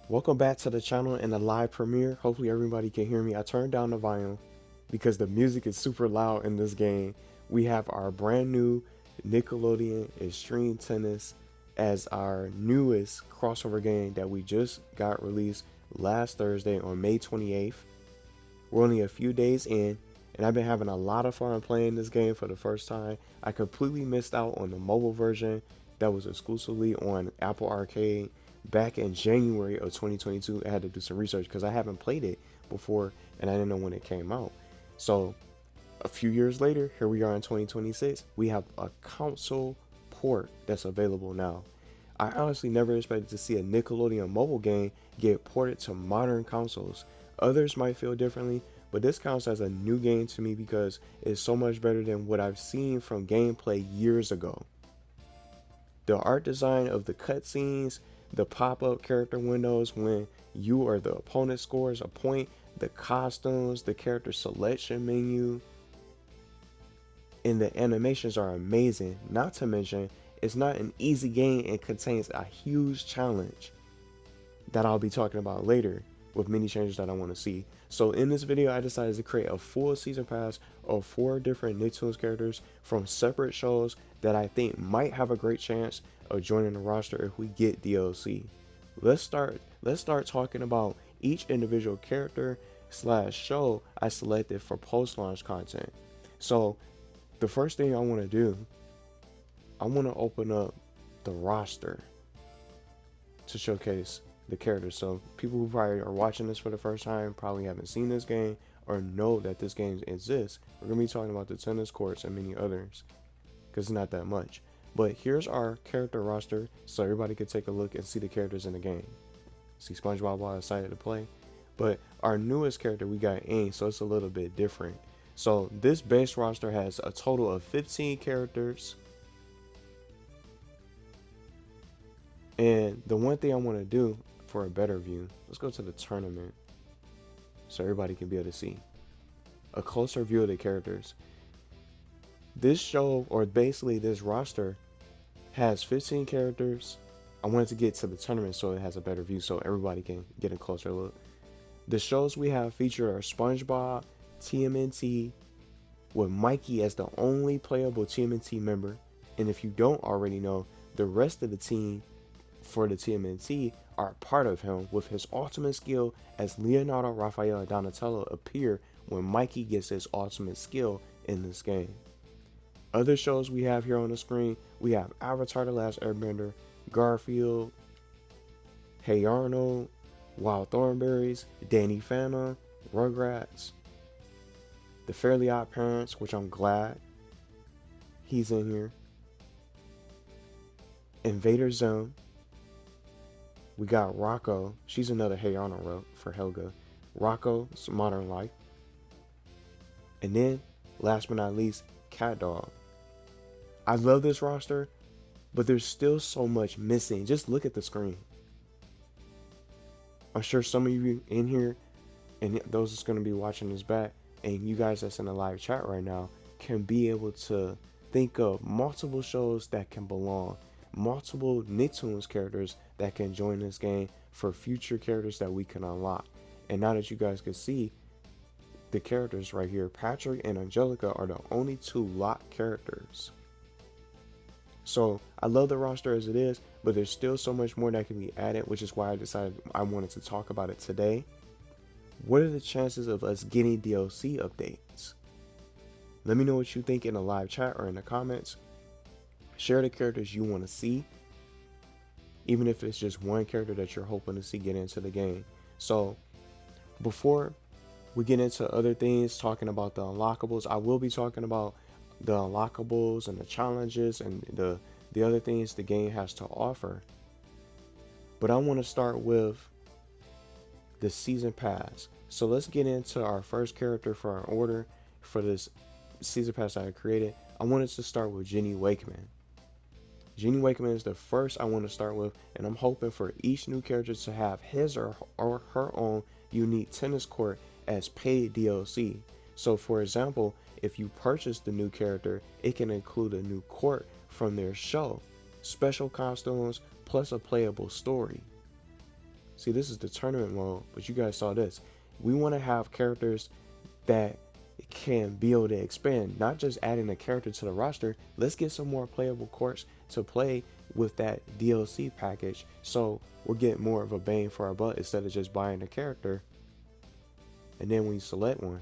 Welcome back to the channel and the live premiere. Hopefully everybody can hear me. I turned down the volume because the music is super loud in this game. We have our brand new Nickelodeon Extreme Tennis as our newest crossover game that we just got released last Thursday on May 28th. We're only a few days in, and I've been having a lot of fun playing this game for the first time. I completely missed out on the mobile version that was exclusively on Apple Arcade back in January of 2022. I had to do some research because I haven't played it before and I didn't know when it came out. So a few years later, here we are in 2026. We have a console port that's available now. I honestly never expected to see a Nickelodeon mobile game get ported to modern consoles. Others might feel differently, but this counts as a new game to me because it's so much better than what I've seen from gameplay years ago. The art design of the cutscenes, the pop-up character windows when you or the opponent scores a point, the costumes, the character selection menu, and the animations are amazing. Not to mention, it's not an easy game and contains a huge challenge that I'll be talking about later with many changes that I want to see. So in this video, I decided to create a full season pass of 4 different Nicktoons characters from separate shows that I think might have a great chance of joining the roster if we get DLC. Let's start talking about each individual character slash show I selected for post-launch content. So the first thing I want to do, I want to open up the roster to showcase the characters. So people who probably are watching this for the first time probably haven't seen this game or know that this game exists. We're gonna be talking about the tennis courts and many others because it's not that much. But here's our character roster so everybody can take a look and see the characters in the game. See SpongeBob while excited to play. But our newest character we got Aang, so it's a little bit different. So this base roster has a total of 15 characters. And the one thing I want to do for a better view, let's go to the tournament so everybody can be able to see a closer view of the characters. This show, or basically this roster, has 15 characters. I wanted to get to the tournament so it has a better view so everybody can get a closer look. The shows we have featured are SpongeBob, TMNT, with Mikey as the only playable TMNT member. And if you don't already know, the rest of the team for the TMNT are part of him, with his ultimate skill as Leonardo, Raphael, and Donatello appear when Mikey gets his ultimate skill in this game. Other shows we have here on the screen, we have Avatar: The Last Airbender, Garfield, Hey Arnold, Wild Thornberries, Danny Phantom, Rugrats, The Fairly Odd Parents, which I'm glad he's in here, Invader Zone. We got Rocco. She's another Hey Arnold wrote for Helga. Rocco's Modern Life. And then, last but not least, Cat Dog. I love this roster, but there's still so much missing. Just look at the screen. I'm sure some of you in here, and those that's going to be watching this back, and you guys that's in the live chat right now, can be able to think of multiple shows that can belong, multiple Nicktoons characters that can join this game for future characters that we can unlock. And now that you guys can see the characters right here, Patrick and Angelica are the only 2 locked characters. So I love the roster as it is, but there's still so much more that can be added, which is why I decided I wanted to talk about it today. What are the chances of us getting DLC updates? Let me know what you think in the live chat or in the comments. Share the characters you want to see, even if it's just one character that you're hoping to see get into the game. So before we get into other things, talking about the unlockables, I will be talking about the unlockables and the challenges and the other things the game has to offer. But I want to start with the season pass. So let's get into our first character for our order for this season pass that I created. I wanted to start with Jenny Wakeman. Jenny Wakeman is the first I want to start with, and I'm hoping for each new character to have his or her own unique tennis court as paid DLC. So for example, if you purchase the new character, it can include a new court from their show, special costumes, plus a playable story. See, this is the tournament mode, but you guys saw this. We want to have characters that can be able to expand, not just adding a character to the roster. Let's get some more playable courts to play with that DLC package, so we're getting more of a bang for our buck instead of just buying a character. And then when you select one,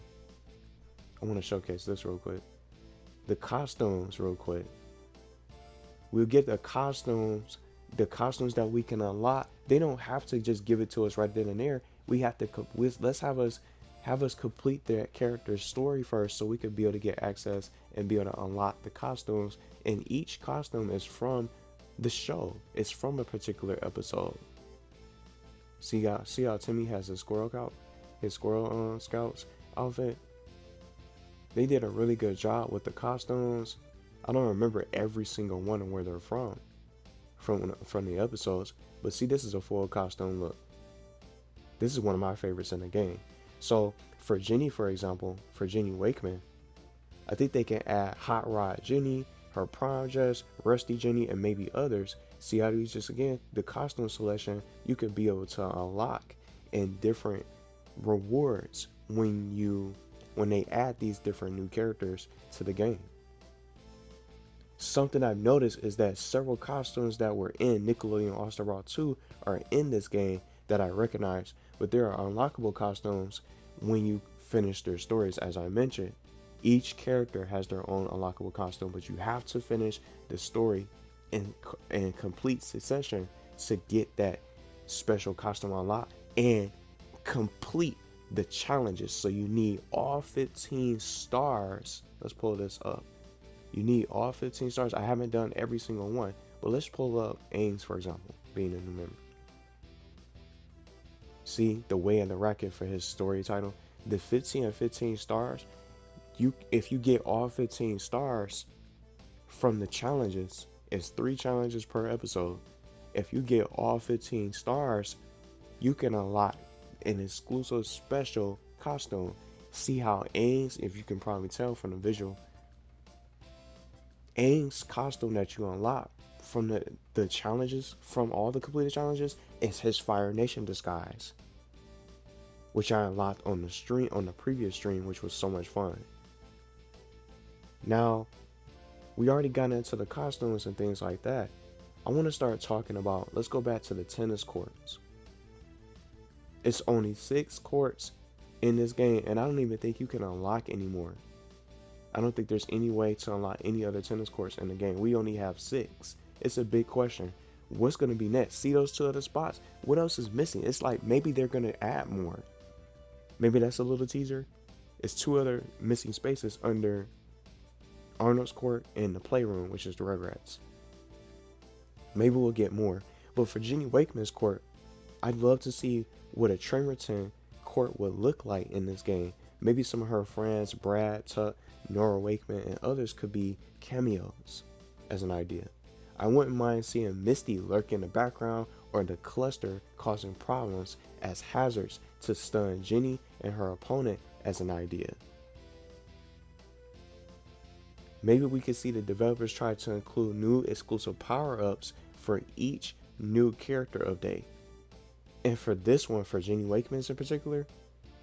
I want to showcase this real quick. The costumes real quick. We'll get the costumes that we can unlock. They don't have to just give it to us right then and there. We have to let's have us complete their character's story first, so we can be able to get access and be able to unlock the costumes. And each costume is from the show. It's from a particular episode. See how Timmy has his squirrel scouts outfit. They did a really good job with the costumes. I don't remember every single one and where they're from the episodes, but see, this is a full costume look. This is one of my favorites in the game. So for Jenny, for example, for Jenny Wakeman, I think they can add Hot Rod Jenny, her prom dress, Rusty Jenny, and maybe others. See how these just again, the costume selection you could be able to unlock in different rewards when they add these different new characters to the game. Something I've noticed is that several costumes that were in Nickelodeon All-Star Brawl 2 are in this game that I recognize, but there are unlockable costumes when you finish their stories. As I mentioned, each character has their own unlockable costume, but you have to finish the story in complete succession to get that special costume unlocked and complete the challenges. So you need all 15 stars. Let's pull this up. You need all 15 stars. I haven't done every single one, but let's pull up Ames, for example, being a new member. See the way in the racket for his story title. The 15 and 15 stars, if you get all 15 stars from the challenges, it's 3 challenges per episode. If you get all 15 stars, you can unlock an exclusive special costume. See how Ames, if you can probably tell from the visual, Aang's costume that you unlock from the challenges, from all the completed challenges, is his Fire Nation disguise, which I unlocked on the previous stream, which was so much fun. Now, we already got into the costumes and things like that. I want to start talking about, let's go back to the tennis courts. It's only 6 courts in this game, and I don't even think you can unlock anymore. I don't think there's any way to unlock any other tennis courts in the game. We only have 6. It's a big question. What's going to be next? See those 2 other spots? What else is missing? It's like maybe they're going to add more. Maybe that's a little teaser. It's 2 other missing spaces under Arnold's court and the playroom, which is the Rugrats. Maybe we'll get more. But for Jenny Wakeman's court, I'd love to see what a Tremerton court would look like in this game. Maybe some of her friends, Brad, Tuck, Nora Wakeman, and others could be cameos as an idea. I wouldn't mind seeing Misty lurk in the background or the cluster causing problems as hazards to stun Jenny and her opponent as an idea. Maybe we could see the developers try to include new exclusive power-ups for each new character update. And for this one, for Jenny Wakeman's in particular,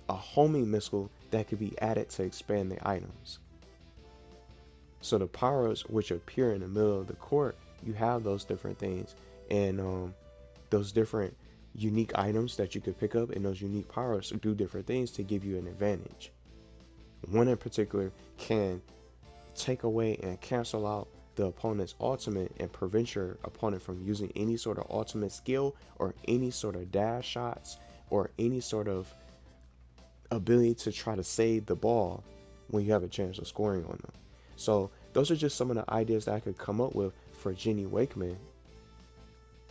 a homing missile that could be added to expand the items. So the power-ups which appear in the middle of the court, you have those different things, and those different unique items that you could pick up, and those unique power-ups do different things to give you an advantage. One in particular can take away and cancel out the opponent's ultimate and prevent your opponent from using any sort of ultimate skill or any sort of dash shots or any sort of ability to try to save the ball when you have a chance of scoring on them. So those are just some of the ideas that I could come up with for Jenny Wakeman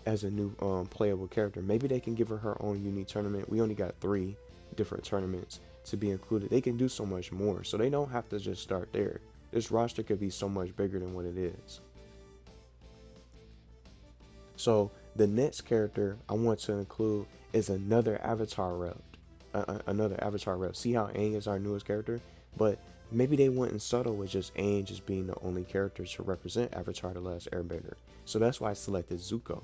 as a new playable character. Maybe they can give her own unique tournament. We only got 3 different tournaments to be included. They can do so much more, so they don't have to just start there. This roster could be so much bigger than what it is. So the next character I want to include is another avatar rep. See how Aang is our newest character? But maybe they went subtle with just Aang just being the only character to represent Avatar: The Last Airbender. So that's why I selected Zuko.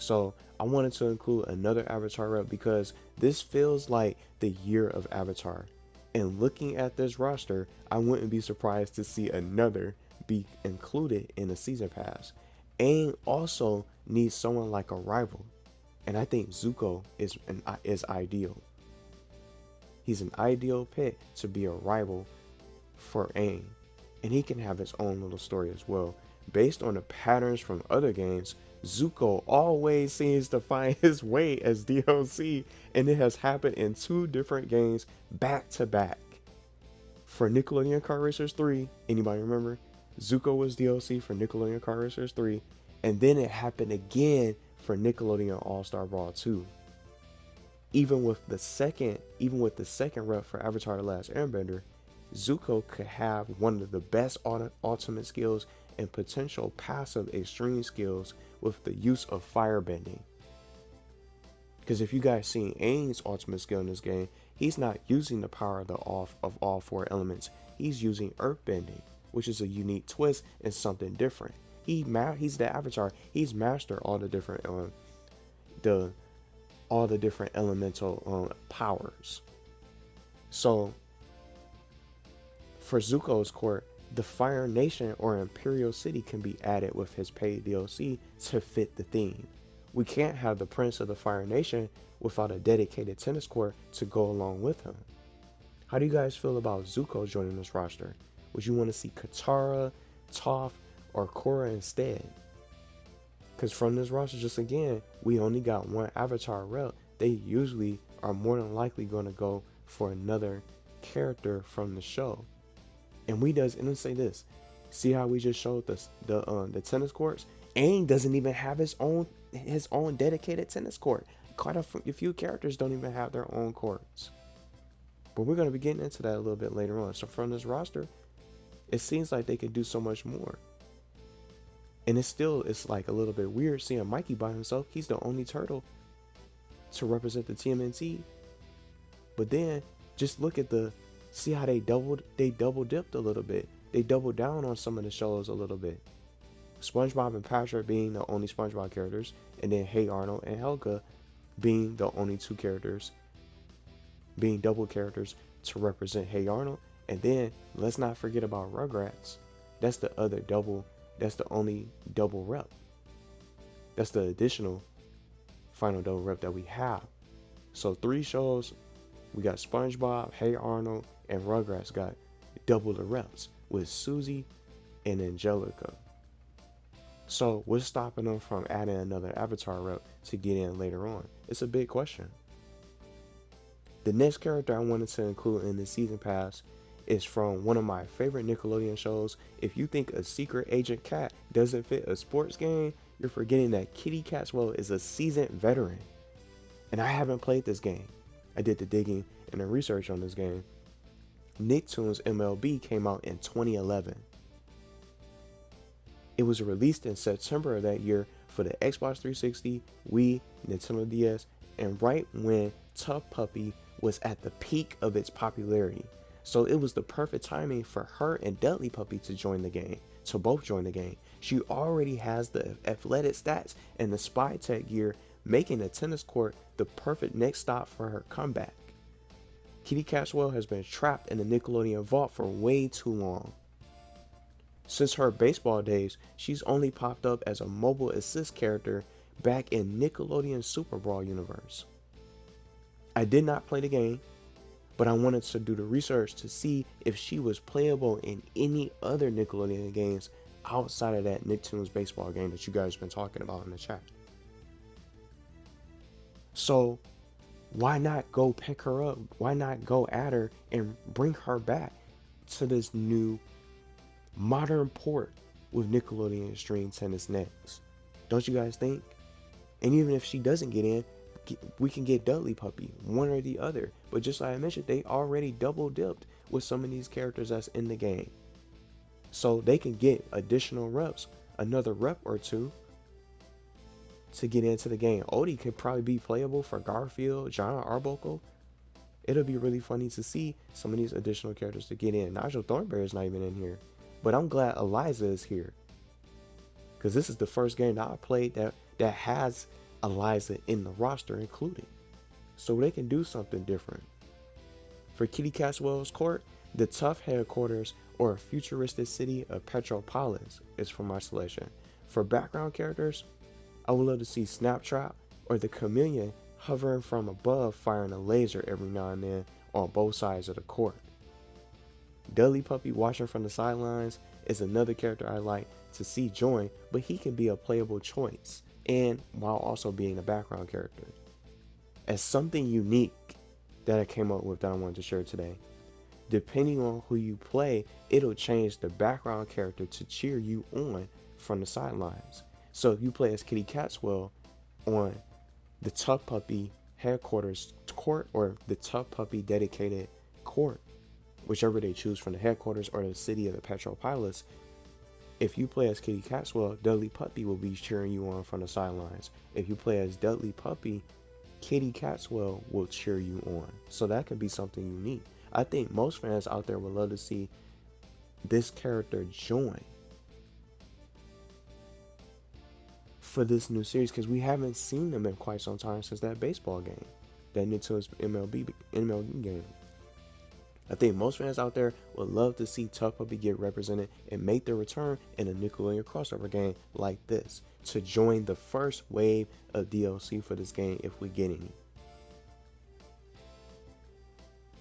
So I wanted to include another Avatar rep because this feels like the year of Avatar. And looking at this roster, I wouldn't be surprised to see another be included in the season pass. And also needs someone like a rival. And I think Zuko is ideal. He's an ideal pick to be a rival for Aang. And he can have his own little story as well. Based on the patterns from other games, Zuko always seems to find his way as DLC, and it has happened in two different games back to back. For Nickelodeon Kart Racers 3, anybody remember? Zuko was DLC for Nickelodeon Kart Racers 3, and then it happened again for Nickelodeon All-Star Brawl 2. Even with the second rep for Avatar: The Last Airbender, Zuko could have one of the best ultimate skills and potential passive extreme skills with the use of firebending. Because if you guys seen Aang's ultimate skill in this game, he's not using the power of all four elements. He's using earthbending, which is a unique twist and something different. He's the Avatar. He's mastered the all the different elemental powers. So for Zuko's court, the Fire Nation or Imperial City can be added with his paid DLC to fit the theme. We can't have the Prince of the Fire Nation without a dedicated tennis court to go along with him. How do you guys feel about Zuko joining this roster? Would you want to see Katara, Toph, or Korra instead? Because from this roster, just again, we only got one Avatar rep. They usually are more than likely going to go for another character from the show. And let's say this. See how we just showed the tennis courts? Aang doesn't even have his own dedicated tennis court. Quite a few characters don't even have their own courts. But we're going to be getting into that a little bit later on. So from this roster, it seems like they could do so much more. And it's like a little bit weird seeing Mikey by himself. He's the only turtle to represent the TMNT. But then just look at see how they double dipped a little bit. They doubled down on some of the shows a little bit. SpongeBob and Patrick being the only SpongeBob characters, and then Hey Arnold and Helga being the only two characters, being double characters to represent Hey Arnold. And then let's not forget about Rugrats. That's the only double rep. That's the additional final double rep that we have. So 3 shows, we got SpongeBob, Hey Arnold, and Rugrats got double the reps with Susie and Angelica. So what's stopping them from adding another Avatar rep to get in later on? It's a big question. The next character I wanted to include in the season pass is from one of my favorite Nickelodeon shows. If you think a secret agent cat doesn't fit a sports game, you're forgetting that Kitty Catchwell is a seasoned veteran. And I haven't played this game. I did the digging and the research on this game. Nicktoons MLB came out in 2011. It was released in September of that year for the Xbox 360, Wii, Nintendo DS, and right when Tough Puppy was at the peak of its popularity. So it was the perfect timing for her and Dudley Puppy to both join the game. She already has the athletic stats and the spy tech gear, making the tennis court the perfect next stop for her comeback. Kitty Catchwell has been trapped in the Nickelodeon vault for way too long. Since her baseball days, she's only popped up as a mobile assist character back in Nickelodeon Super Brawl universe. I did not play the game, but I wanted to do the research to see if she was playable in any other Nickelodeon games outside of that Nicktoons baseball game that you guys have been talking about in the chat. So why not go pick her up? Why not go at her and bring her back to this new modern port with Nickelodeon Stream Tennis next? Don't you guys think? And even if she doesn't get in, we can get Dudley Puppy, one or the other. But just like I mentioned, they already double dipped with some of these characters that's in the game. So they can get additional reps, another rep or two to get into the game. Odie could probably be playable for Garfield, John Arbuckle. It'll be really funny to see some of these additional characters to get in. Nigel Thornberry is not even in here. But I'm glad Eliza is here. Because this is the first game that I played that has Eliza in the roster included, so they can do something different. For Kitty Caswell's court, the tough headquarters or futuristic city of Petropolis is for my selection. For background characters, I would love to see Snaptrap or the Chameleon hovering from above firing a laser every now and then on both sides of the court. Dudley Puppy watching from the sidelines is another character I like to see join, but he can be a playable choice and while also being a background character. As something unique that I came up with that I wanted to share today, depending on who you play, it'll change the background character to cheer you on from the sidelines. So if you play as Kitty Catchwell on the Tough Puppy headquarters court or the Tough Puppy dedicated court, whichever they choose from the headquarters or the city of the Petropolis, if you play as Kitty Catchwell, Dudley Puppy will be cheering you on from the sidelines. If you play as Dudley Puppy, Kitty Catchwell will cheer you on. So that could be something unique. I think most fans out there would love to see this character join for this new series because we haven't seen them in quite some time since that baseball game, that Nicktoons MLB game. I think most fans out there would love to see Tough Puppy get represented and make their return in a Nickelodeon crossover game like this to join the first wave of DLC for this game if we get any.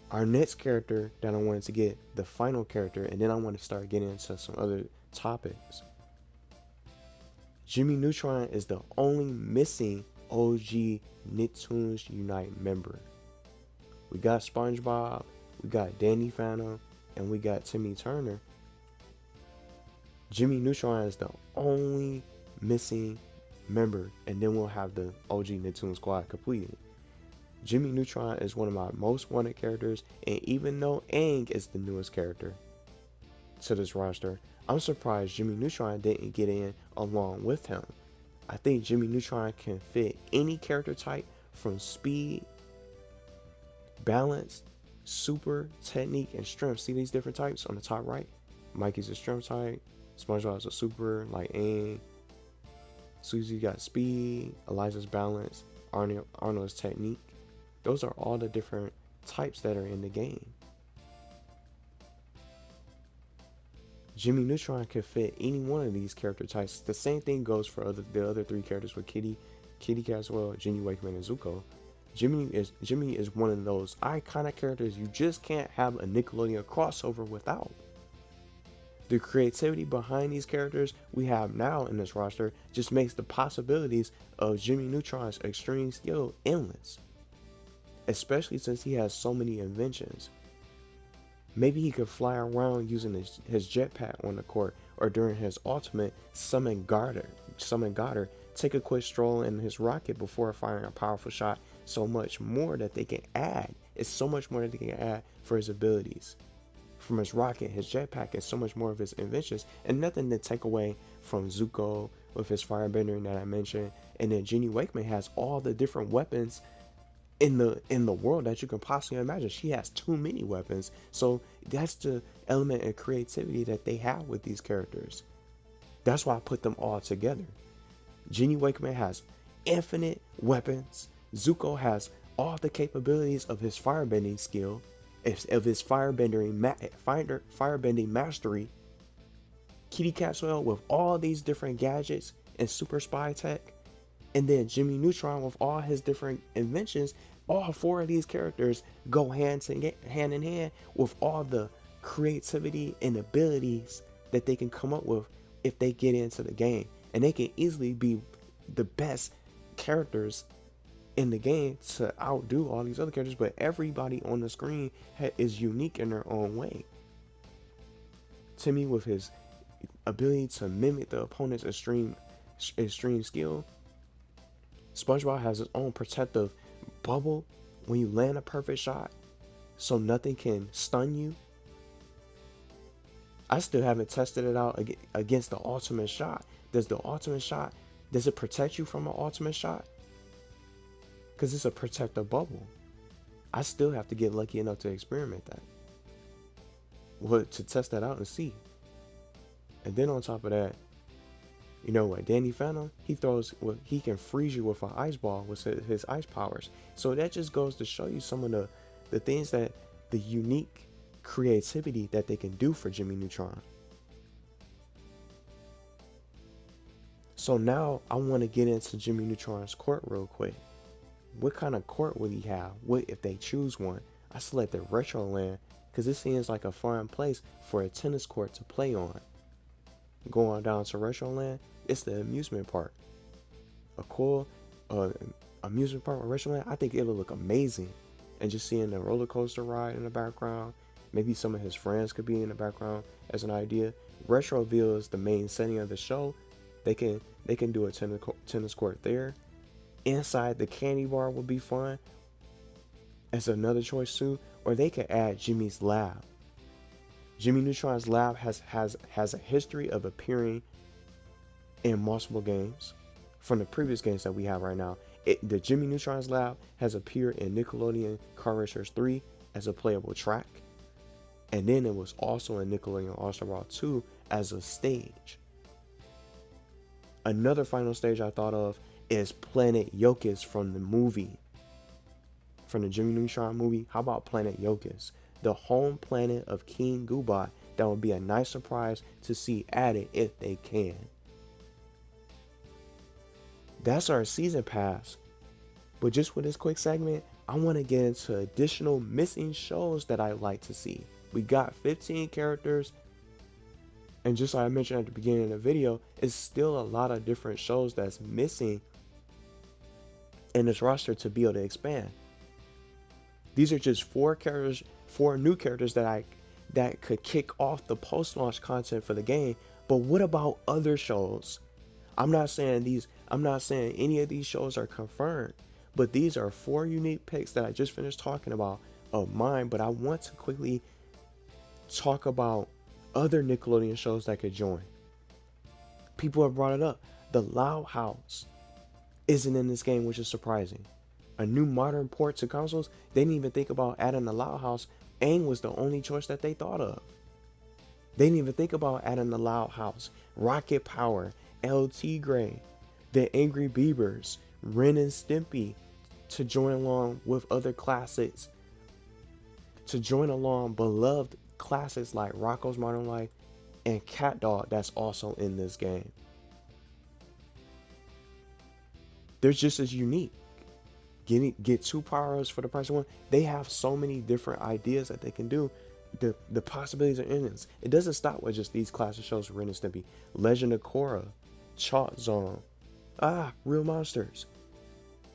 Our next character that I wanted to get, the final character, and then I want to start getting into some other topics. Jimmy Neutron is the only missing OG Nicktoons Unite member. We got SpongeBob, we got Danny Phantom, and we got Timmy Turner. Jimmy Neutron is the only missing member, and then we'll have the OG Nicktoons squad completed. Jimmy Neutron is one of my most wanted characters, and even though Aang is the newest character to this roster, I'm surprised Jimmy Neutron didn't get in along with him. I think Jimmy Neutron can fit any character type from speed, balance, super, technique, and strength. See these different types on the top right? Mikey's a strength type, SpongeBob is a super, like Aang. Susie got speed, Eliza's balance, Arnold's technique. Those are all the different types that are in the game. Jimmy Neutron can fit any one of these character types. The same thing goes for the other three characters with Kitty Caswell, Ginny Wakeman, and Zuko. Jimmy is one of those iconic characters you just can't have a Nickelodeon crossover without. The creativity behind these characters we have now in this roster just makes the possibilities of Jimmy Neutron's extreme skill endless, especially since he has so many inventions. Maybe he could fly around using his jetpack on the court, or during his ultimate, summon Goddard, take a quick stroll in his rocket before firing a powerful shot. So much more that they can add. It's so much more that they can add for his abilities. From his rocket, his jetpack, and so much more of his inventions, and nothing to take away from Zuko with his firebending that I mentioned. And then Ginny Wakeman has all the different weapons in the world that you can possibly imagine. She has too many weapons. So that's the element of creativity that they have with these characters. That's why I put them all together. Ginny Wakeman has infinite weapons. Zuko has all the capabilities of his firebending skill, of his firebending mastery. Kitty Catchwell with all these different gadgets and super spy tech. And then Jimmy Neutron with all his different inventions. All four of these characters go hand in hand with all the creativity and abilities that they can come up with if they get into the game. And they can easily be the best characters in the game to outdo all these other characters. But everybody on the screen is unique in their own way. Timmy with his ability to mimic the opponent's extreme skill. SpongeBob has his own protective bubble when you land a perfect shot, so nothing can stun you. I still haven't tested it out against the ultimate shot. Does it protect you from an ultimate shot? Because it's a protective bubble. I still have to get lucky enough to experiment that. Well, to test that out and see. And then on top of that, You know what? Danny Phantom, he throws, well, he can freeze you with an ice ball with his ice powers. So that just goes to show you some of the things that the unique creativity that they can do for Jimmy Neutron. So now I want to get into Jimmy Neutron's court real quick. What kind of court would he have? What if they choose one? I selected Retroland because it seems like a fun place for a tennis court to play on. Going down to Retroland, it's the amusement park. A cool uh, amusement park with Retroland, I think it'll look amazing. And just seeing the roller coaster ride in the background, maybe some of his friends could be in the background as an idea. Retroville is the main setting of the show. They can do a tennis court there. Inside the candy bar would be fun as another choice too. Or they could add Jimmy's lab. Jimmy Neutron's lab has a history of appearing in multiple games from the previous games that we have right now. The Jimmy Neutron's lab has appeared in Nickelodeon Car Racers 3 as a playable track, and then it was also in Nickelodeon All-Star Brawl 2 as a stage. Another final stage I thought of is Planet Yokis from the movie, from the Jimmy Neutron movie. How about Planet Yokis, the home planet of King Goobot? That would be a nice surprise to see added if they can. That's our season pass. But just with this quick segment, I want to get into additional missing shows that I like to see. We got 15 characters, and just like I mentioned at the beginning of the video, it's still a lot of different shows that's missing in this roster to be able to expand. These are just 4 characters, 4 new characters that could kick off the post-launch content for the game. But what about other shows? I'm not saying any of these shows are confirmed, but these are 4 unique picks that I just finished talking about of mine. But I want to quickly talk about other Nickelodeon shows that could join. People have brought it up. The Loud House isn't in this game, which is surprising. A new modern port to consoles, they didn't even think about adding the Loud House. Aang was the only choice that they thought of. They didn't even think about adding the Loud House, Rocket Power, El Tigre, the Angry Beavers, Ren and Stimpy to join along with other classics, to join along beloved classics like Rocko's Modern Life and Cat Dog that's also in this game. They're just as unique. Get 2 powers for the price of 1. They have so many different ideas that they can do. The possibilities are endless. It doesn't stop with just these classic shows, Ren and Stimpy, Legend of Korra, Chalk Zone, Real Monsters,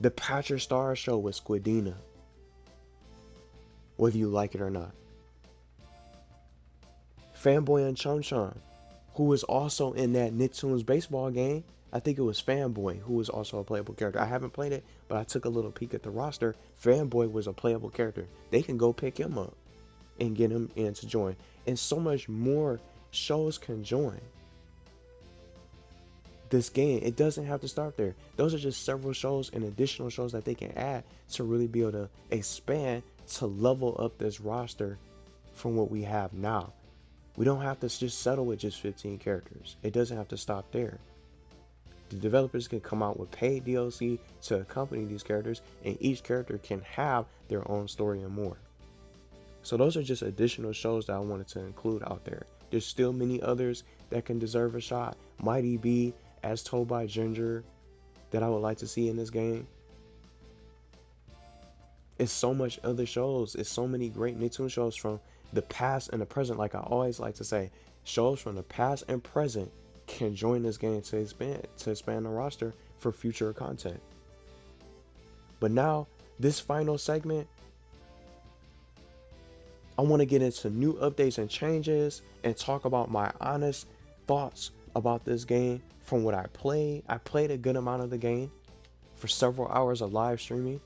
the Patrick Star Show with Squidina, whether you like it or not. Fanboy and Chum Chum, who was also in that Nicktoons baseball game. I think it was Fanboy, who was also a playable character. I haven't played it, but I took a little peek at the roster. Fanboy was a playable character. They can go pick him up and get him in to join. And so much more shows can join this game. It doesn't have to start there. Those are just several shows and additional shows that they can add to really be able to expand, to level up this roster from what we have now. We don't have to just settle with just 15 characters. It doesn't have to stop there. The developers can come out with paid DLC to accompany these characters, and each character can have their own story and more. So those are just additional shows that I wanted to include out there. There's still many others that can deserve a shot. Mighty B, as told by Ginger, that I would like to see in this game. It's so much other shows. It's so many great Nicktoons shows from the past and the present. Like I always like to say, shows from the past and present can join this game to expand the roster for future content. But now, this final segment, I want to get into new updates and changes and talk about my honest thoughts about this game from what I played. I played a good amount of the game for several hours of live streaming,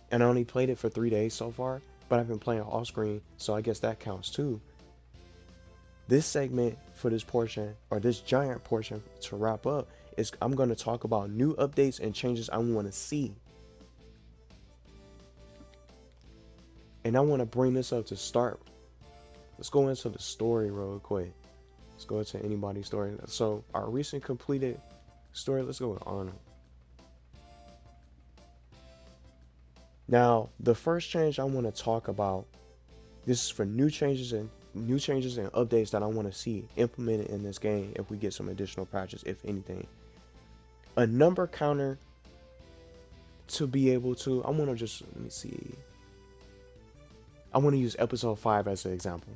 and I only played it for 3 days so far, but I've been playing off screen, so I guess that counts too. This segment for this portion, or this giant portion to wrap up, is I'm going to talk about new updates and changes I want to see. And I want to bring this up to start. Let's go into the story real quick. Let's go to anybody's story. So our recent completed story, let's go with Arnold. Now, the first change I want to talk about, this is for new changes and updates that I want to see implemented in this game if we get some additional patches, if anything. A number counter to be able to, I want to just, let me see. I want to use episode 5 as an example.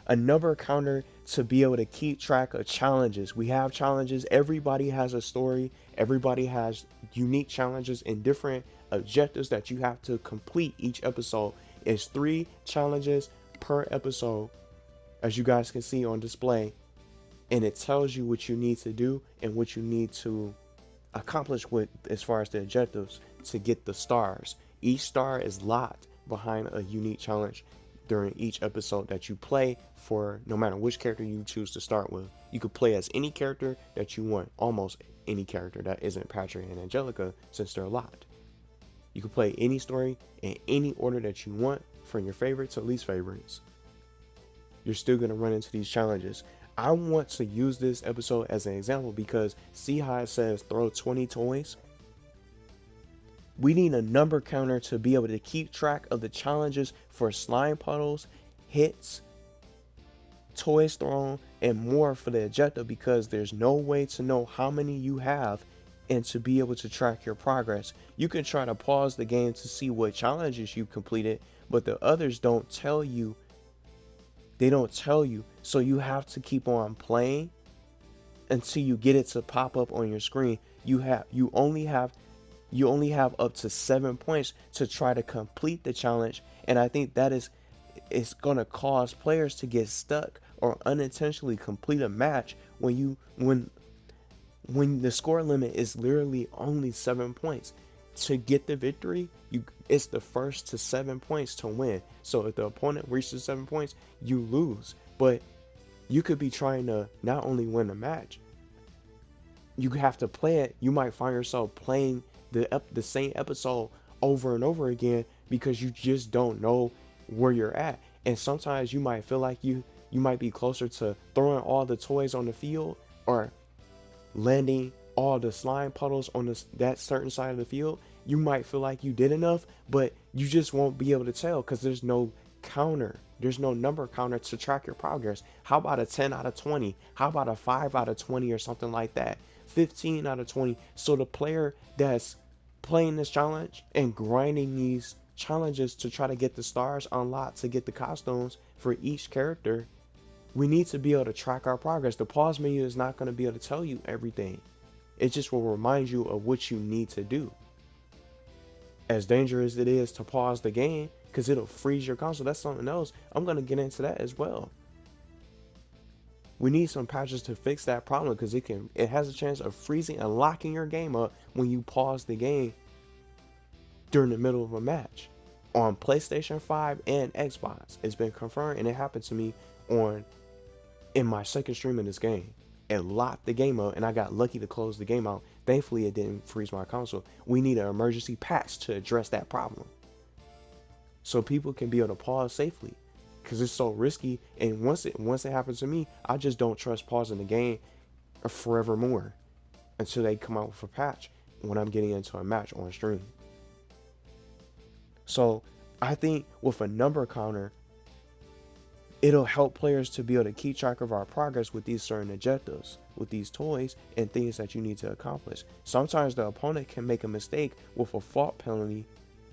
A number counter to be able to keep track of challenges. We have challenges. Everybody has a story. Everybody has unique challenges and different objectives that you have to complete each episode. It's 3 challenges per episode, as you guys can see on display. And it tells you what you need to do and what you need to accomplish with as far as the objectives to get the stars. Each star is locked behind a unique challenge during each episode that you play for, no matter which character you choose to start with. You could play as any character that you want, almost any character that isn't Patrick and Angelica, since they're locked. You can play any story in any order that you want, from your favorites to least favorites. You're still going to run into these challenges. I want to use this episode as an example because see how it says throw 20 toys? We need a number counter to be able to keep track of the challenges for slime puddles, hits, toys thrown, and more for the objective, because there's no way to know how many you have and to be able to track your progress. You can try to pause the game to see what challenges you completed, but the others don't tell you. They don't tell you. So you have to keep on playing until you get it to pop up on your screen. You only have up to 7 points to try to complete the challenge, and I think that it's gonna cause players to get stuck or unintentionally complete a match when the score limit is literally only 7 points. To get the victory, it's the first to 7 points to win. So if the opponent reaches 7 points, you lose. But you could be trying to not only win the match, you have to play it. You might find yourself playing the same episode over and over again because you just don't know where you're at. And sometimes you might feel like you might be closer to throwing all the toys on the field or landing all the slime puddles on that certain side of the field. You might feel like you did enough, but you just won't be able to tell because there's no counter. There's no number counter to track your progress. How about a 10 out of 20? How about a 5 out of 20 or something like that? 15 out of 20. So the player that's playing this challenge and grinding these challenges to try to get the stars unlocked to get the costumes for each character, we need to be able to track our progress. The pause menu is not going to be able to tell you everything. It just will remind you of what you need to do. As dangerous it is to pause the game, because it'll freeze your console, that's something else. I'm going to get into that as well. We need some patches to fix that problem, because it has a chance of freezing and locking your game up when you pause the game during the middle of a match. On PlayStation 5 and Xbox, it's been confirmed, and it happened to me in my second stream in this game. It locked the game up, and I got lucky to close the game out. Thankfully, it didn't freeze my console. We need an emergency patch to address that problem, so people can be able to pause safely, because it's so risky. And once it happens to me, I just don't trust pausing the game forevermore until they come out with a patch when I'm getting into a match on stream. So I think with a number counter, it'll help players to be able to keep track of our progress with these certain objectives, with these toys and things that you need to accomplish. Sometimes the opponent can make a mistake with a fault penalty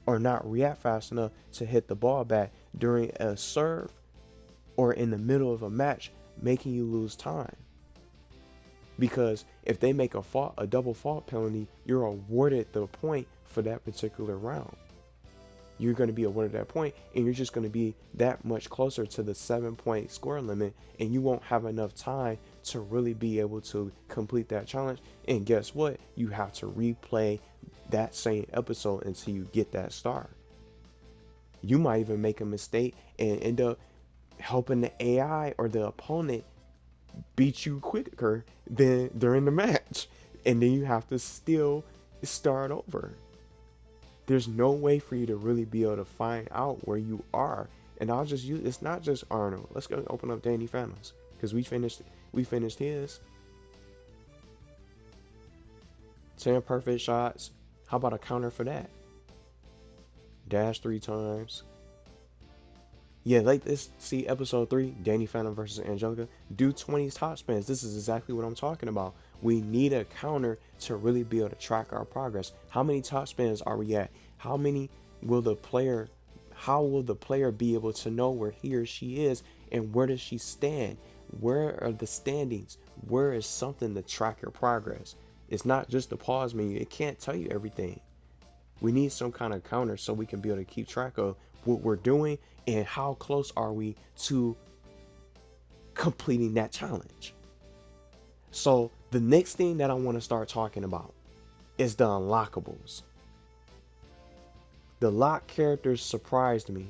or not react fast enough to hit the ball back during a serve or in the middle of a match, making you lose time. Because if they make a double fault penalty, you're awarded the point for that particular round. You're going to be awarded that point, and you're just going to be that much closer to the 7-point score limit, and you won't have enough time to really be able to complete that challenge. And guess what? You have to replay that same episode until you get that star. You might even make a mistake and end up helping the AI or the opponent beat you quicker than during the match, and then you have to still start over. There's no way for you to really be able to find out where you are. And I'll just use, it's not just Arnold. Let's go open up Danny Phantoms. because we finished his 10 perfect shots. How about a counter for that? Dash 3 times. Yeah, like this. See episode 3, Danny Phantom versus Angelica. Do 20 top spins. This is exactly what I'm talking about. We need a counter to really be able to track our progress. How many top spins are we at? How many will the player? How will the player be able to know where he or she is and where does she stand? Where are the standings? Where is something to track your progress? It's not just the pause menu. It can't tell you everything. We need some kind of counter so we can be able to keep track of what we're doing and how close are we to completing that challenge. So the next thing that I want to start talking about is the unlockables. The lock characters surprised me.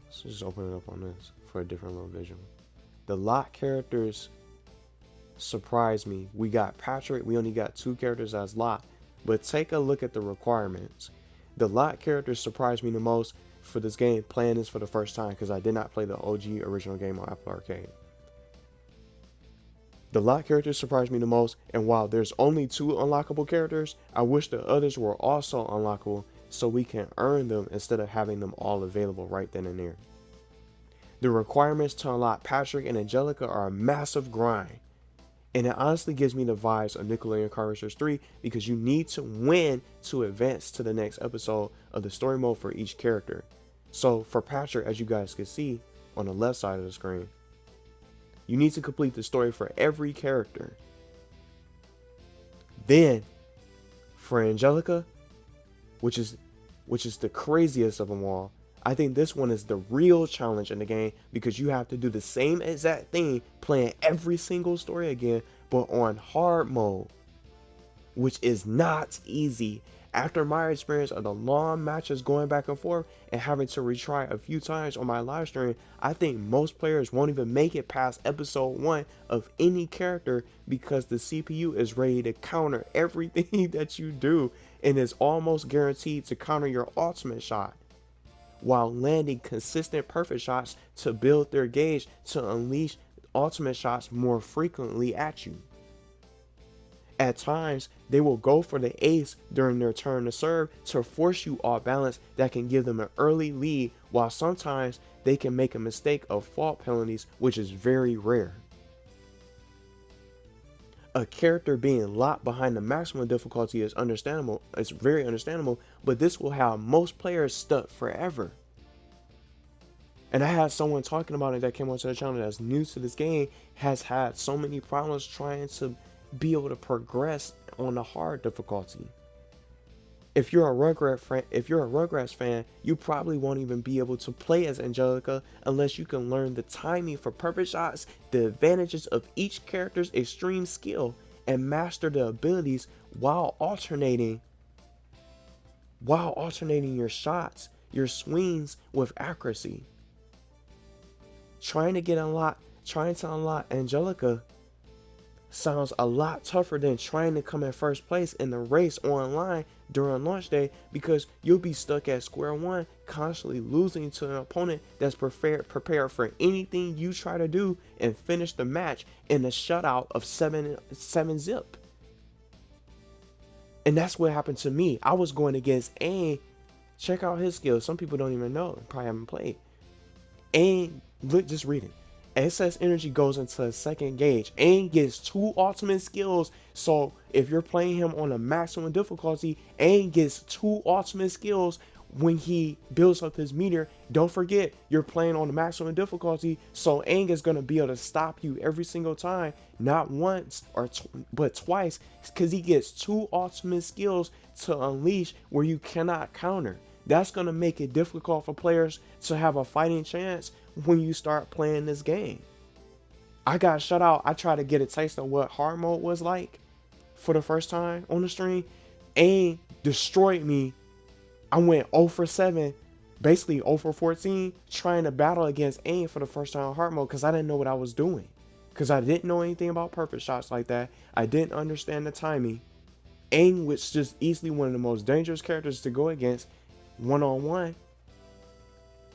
Let's just open it up on this for a different little visual. The lock characters surprised me. We got Patrick. We only got 2 characters as lock. But take a look at the requirements. The lock characters surprised me the most for this game, playing this for the first time, because I did not play the OG original game on Apple Arcade. The lock characters surprised me the most, and while there's only 2 unlockable characters, I wish the others were also unlockable so we can earn them instead of having them all available right then and there. The requirements to unlock Patrick and Angelica are a massive grind. And it honestly gives me the vibes of Nickelodeon Car Racers 3 because you need to win to advance to the next episode of the story mode for each character. So for Patrick, as you guys can see on the left side of the screen, you need to complete the story for every character. Then for Angelica, which is the craziest of them all, I think this one is the real challenge in the game because you have to do the same exact thing playing every single story again, but on hard mode, which is not easy. After my experience of the long matches going back and forth and having to retry a few times on my live stream, I think most players won't even make it past episode 1 of any character because the CPU is ready to counter everything that you do and is almost guaranteed to counter your ultimate shot, while landing consistent perfect shots to build their gauge to unleash ultimate shots more frequently at you. At times, they will go for the ace during their turn to serve to force you off balance that can give them an early lead, while sometimes they can make a mistake of fault penalties, which is very rare. A character being locked behind the maximum difficulty is understandable. It's very understandable, but this will have most players stuck forever. And I had someone talking about it that came onto the channel that's new to this game, has had so many problems trying to be able to progress on the hard difficulty. If you're a Rugrats fan, you probably won't even be able to play as Angelica unless you can learn the timing for perfect shots, the advantages of each character's extreme skill, and master the abilities while alternating your shots, your swings with accuracy. Trying to unlock Angelica sounds a lot tougher than trying to come in first place in the race online during launch day, because you'll be stuck at square one, constantly losing to an opponent that's prepared for anything you try to do and finish the match in a shutout of 7-zip. And that's what happened to me. I was going against Aang. Check out his skills. Some people don't even know, probably haven't played. Aang, look, just read it. Excess energy goes into a second gauge. Aang gets 2 ultimate skills. So if you're playing him on a maximum difficulty, Aang gets 2 ultimate skills when he builds up his meter. Don't forget, you're playing on the maximum difficulty, so Aang is going to be able to stop you every single time, not once but twice, because he gets 2 ultimate skills to unleash where you cannot counter. That's going to make it difficult for players to have a fighting chance when you start playing this game. I got shut out. I tried to get a taste of what hard mode was like for the first time on the stream. Aang destroyed me. I went 0 for 7, basically 0 for 14, trying to battle against Aang for the first time on hard mode because I didn't know what I was doing. Because I didn't know anything about perfect shots like that. I didn't understand the timing. Aang was just easily one of the most dangerous characters to go against one-on-one.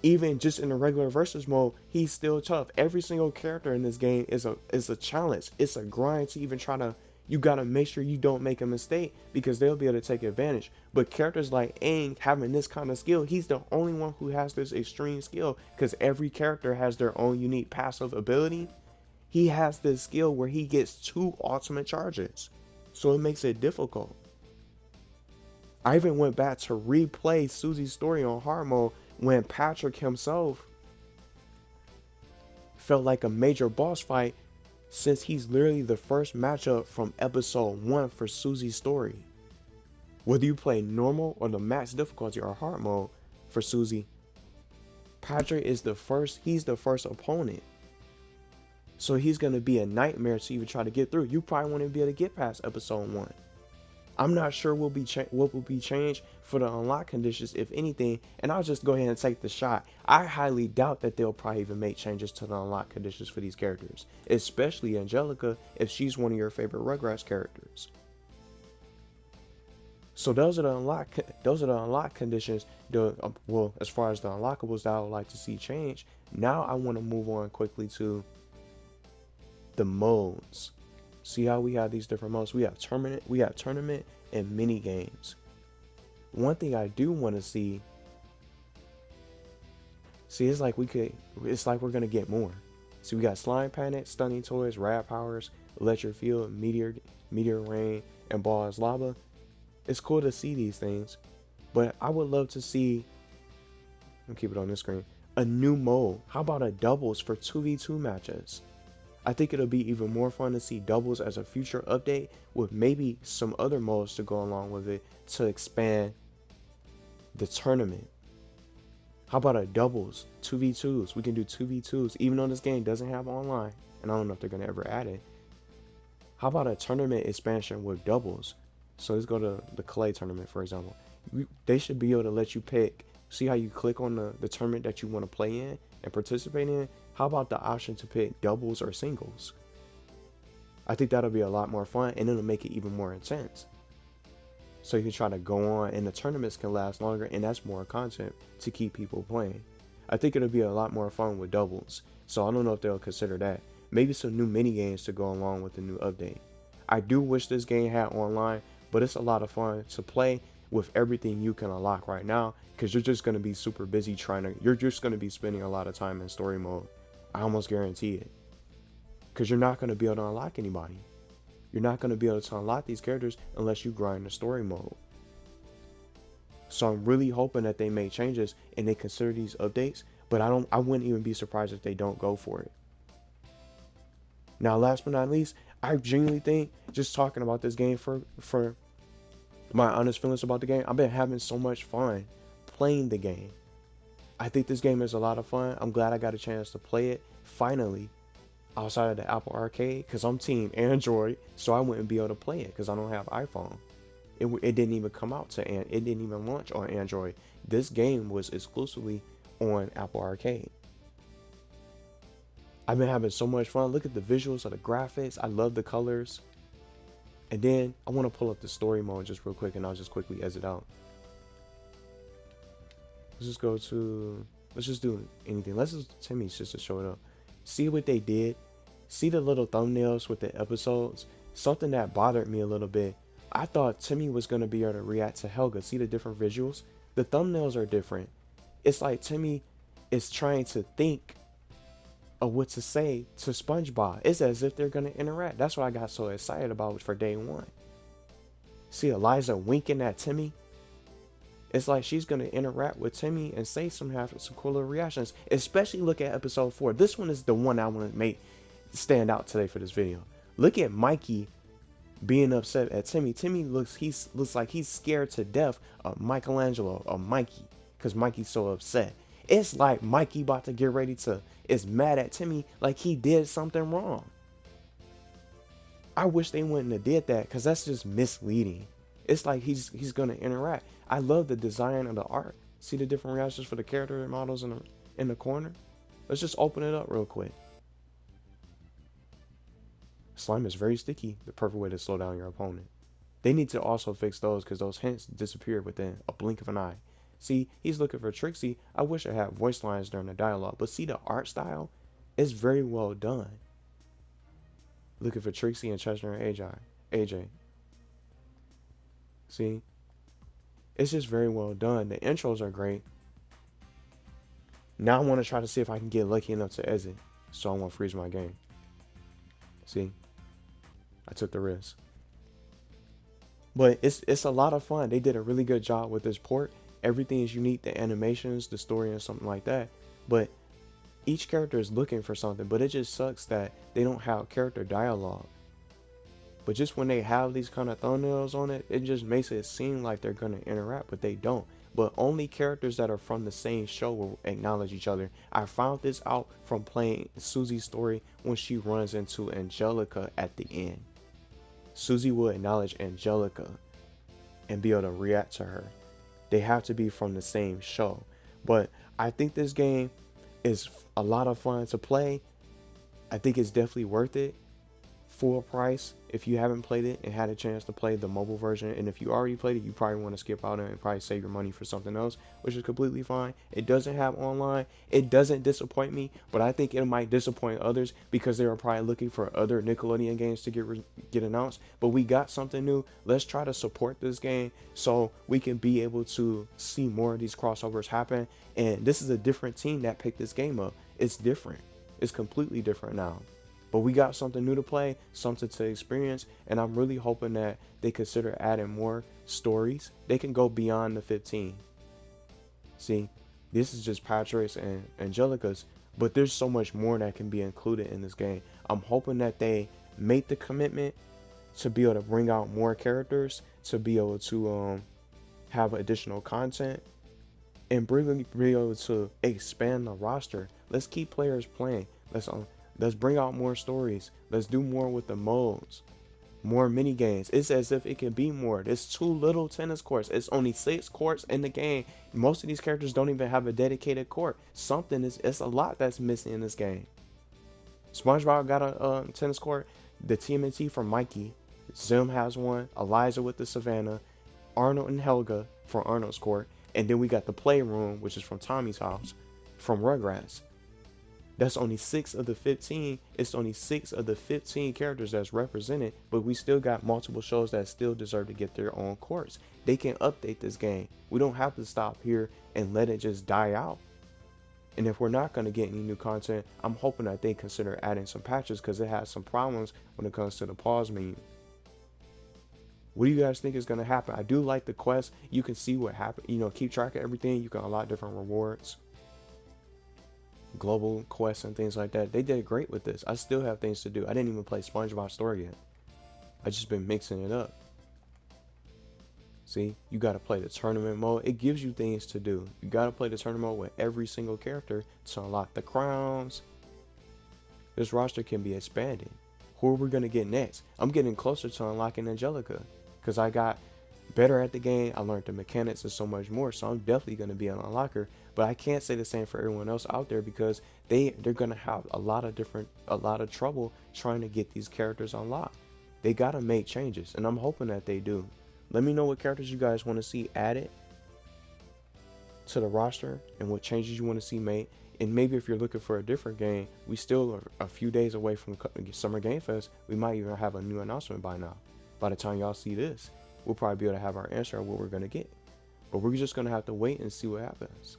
Even just in the regular versus mode, he's still tough. Every single character in this game is a challenge. It's a grind to even try to. You gotta make sure you don't make a mistake because they'll be able to take advantage. But characters like Aang having this kind of skill, he's the only one who has this extreme skill because every character has their own unique passive ability. He has this skill where he gets two ultimate charges, so it makes it difficult. I even went back to replay Susie's story on hard mode when Patrick himself felt like a major boss fight since he's literally the first matchup from episode 1 for Susie's story. Whether you play normal or the max difficulty or hard mode for Susie, Patrick is he's the first opponent. So he's going to be a nightmare to even try to get through. You probably won't even be able to get past episode 1. I'm not sure what will be changed for the unlock conditions, if anything, and I'll just go ahead and take the shot. I highly doubt that they'll probably even make changes to the unlock conditions for these characters, especially Angelica if she's one of your favorite Rugrats characters. So those are the unlock conditions. Well, as far as the unlockables that I would like to see change. Now I want to move on quickly to the modes. See how we have these different modes? We have tournament and mini games. One thing I do want to see, it's like we're gonna get more. See, we got Slime Panic, Stunning Toys, Rad Powers, Electric Field, Meteor Rain, and Balls Lava. It's cool to see these things, but I would love to see, I'll keep it on this screen, a new mode. How about a doubles for 2v2 matches? I think it'll be even more fun to see doubles as a future update with maybe some other modes to go along with it to expand the tournament. How about a doubles, 2v2s? We can do 2v2s even though this game doesn't have online, and I don't know if they're going to ever add it. How about a tournament expansion with doubles? So let's go to the clay tournament, for example. They should be able to let you pick. See how you click on the tournament that you want to play in and participate in? How about the option to pick doubles or singles? I think that'll be a lot more fun, and it'll make it even more intense. So you can try to go on, and the tournaments can last longer, and that's more content to keep people playing. I think it'll be a lot more fun with doubles. So I don't know if they'll consider that. Maybe some new mini games to go along with the new update. I do wish this game had online, but it's a lot of fun to play with everything you can unlock right now, because you're just going to be super busy you're just going to be spending a lot of time in story mode. I almost guarantee it. Because you're not going to be able to unlock anybody. You're not going to be able to unlock these characters unless you grind the story mode. So I'm really hoping that they make changes and they consider these updates, but I wouldn't even be surprised if they don't go for it. Now, last but not least, I genuinely think, just talking about this game for my honest feelings about the game, I've been having so much fun playing the game. I think this game is a lot of fun. I'm glad I got a chance to play it finally outside of the Apple Arcade, because I'm team Android, so I wouldn't be able to play it because I don't have iPhone. It didn't even come out it didn't even launch on Android. This game was exclusively on Apple Arcade. I've been having so much fun. Look at the visuals of the graphics. I love the colors. And then I want to pull up the story mode just real quick, and I'll just quickly exit out. Let's just do anything. Let's just Timmy's just to show it up. See what they did. See the little thumbnails with the episodes. Something that bothered me a little bit. I thought Timmy was going to be able to react to Helga. See the different visuals? The thumbnails are different. It's like Timmy is trying to think of what to say to SpongeBob. It's as if they're going to interact. That's what I got so excited about for day one. See Eliza winking at Timmy? It's like she's going to interact with Timmy and say some cooler reactions. Especially look at episode 4. This one is the one I want to make stand out today for this video. Look at Mikey being upset at Timmy. Timmy looks like he's scared to death of Michelangelo or Mikey, because Mikey's so upset. It's like Mikey about to get ready is mad at Timmy like he did something wrong. I wish they wouldn't have did that, because that's just misleading. It's like he's gonna interact. I love the design of the art. See the different reactions for the character models in the corner? Let's just open it up real quick. Slime is very sticky, the perfect way to slow down your opponent. They need to also fix those, because those hints disappear within a blink of an eye. See, he's looking for Trixie. I wish I had voice lines during the dialogue, but see the art style is very well done. Looking for Trixie and Chestnut and AJ. AJ. See, it's just very well done. The intros are great. Now I want to try to see if I can get lucky enough to exit, so I won't freeze my game. See, I took the risk. But it's a lot of fun. They did a really good job with this port. Everything is unique, the animations, the story, and something like that. But each character is looking for something. But it just sucks that they don't have character dialogue. But just when they have these kind of thumbnails on it, it just makes it seem like they're gonna interact, but they don't. But only characters that are from the same show will acknowledge each other. I found this out from playing Susie's story when she runs into Angelica at the end. Susie will acknowledge Angelica and be able to react to her. They have to be from the same show. But I think this game is a lot of fun to play. I think it's definitely worth it. Full price if you haven't played it and had a chance to play the mobile version, and if you already played it, you probably want to skip out and probably save your money for something else, which is completely fine. It doesn't have online. It doesn't disappoint me, but I think it might disappoint others because they are probably looking for other Nickelodeon games to get announced. But we got something new. Let's try to support this game so we can be able to see more of these crossovers happen. And this is a different team that picked this game up. It's different. It's completely different now. But we got something new to play, something to experience, and I'm really hoping that they consider adding more stories. They can go beyond the 15. See, this is just Patrick's and Angelica's, but there's so much more that can be included in this game. I'm hoping that they make the commitment to be able to bring out more characters, to be able to have additional content, and be able to expand the roster. Let's keep players playing. Let's bring out more stories. Let's do more with the modes, more mini games. It's as if it can be more. There's too little tennis courts. It's only 6 courts in the game. Most of these characters don't even have a dedicated court. It's a lot that's missing in this game. SpongeBob got a tennis court. The TMNT from Mikey. Zim has one. Eliza with the Savannah. Arnold and Helga for Arnold's court. And then we got the Playroom, which is from Tommy's house, from Rugrats. That's only 6 of the 15. It's only 6 of the 15 characters that's represented, but we still got multiple shows that still deserve to get their own courts. They can update this game. We don't have to stop here and let it just die out. And if we're not going to get any new content, I'm hoping that they consider adding some patches because it has some problems when it comes to the pause menu. What do you guys think is going to happen? I do like the quest. You can see what happened. Keep track of everything. You can unlock different rewards, global quests and things like that. They did great with this. I still have things to do. I didn't even play SpongeBob story yet. I just been mixing it up. See, you got to play the tournament mode. It gives you things to do. You got to play the tournament mode with every single character to unlock the crowns. This roster can be expanded. Who are we going to get next? I'm getting closer to unlocking Angelica because I got better at the game. I learned the mechanics and so much more, so I'm definitely going to be an unlocker. But I can't say the same for everyone else out there because they're going to have a lot of trouble trying to get these characters unlocked. They got to make changes, and I'm hoping that they do. Let me know what characters you guys want to see added to the roster and what changes you want to see made. And maybe if you're looking for a different game, we still are a few days away from Summer Game Fest. We might even have a new announcement by now. By the time y'all see this, we'll probably be able to have our answer on what we're going to get. But we're just going to have to wait and see what happens.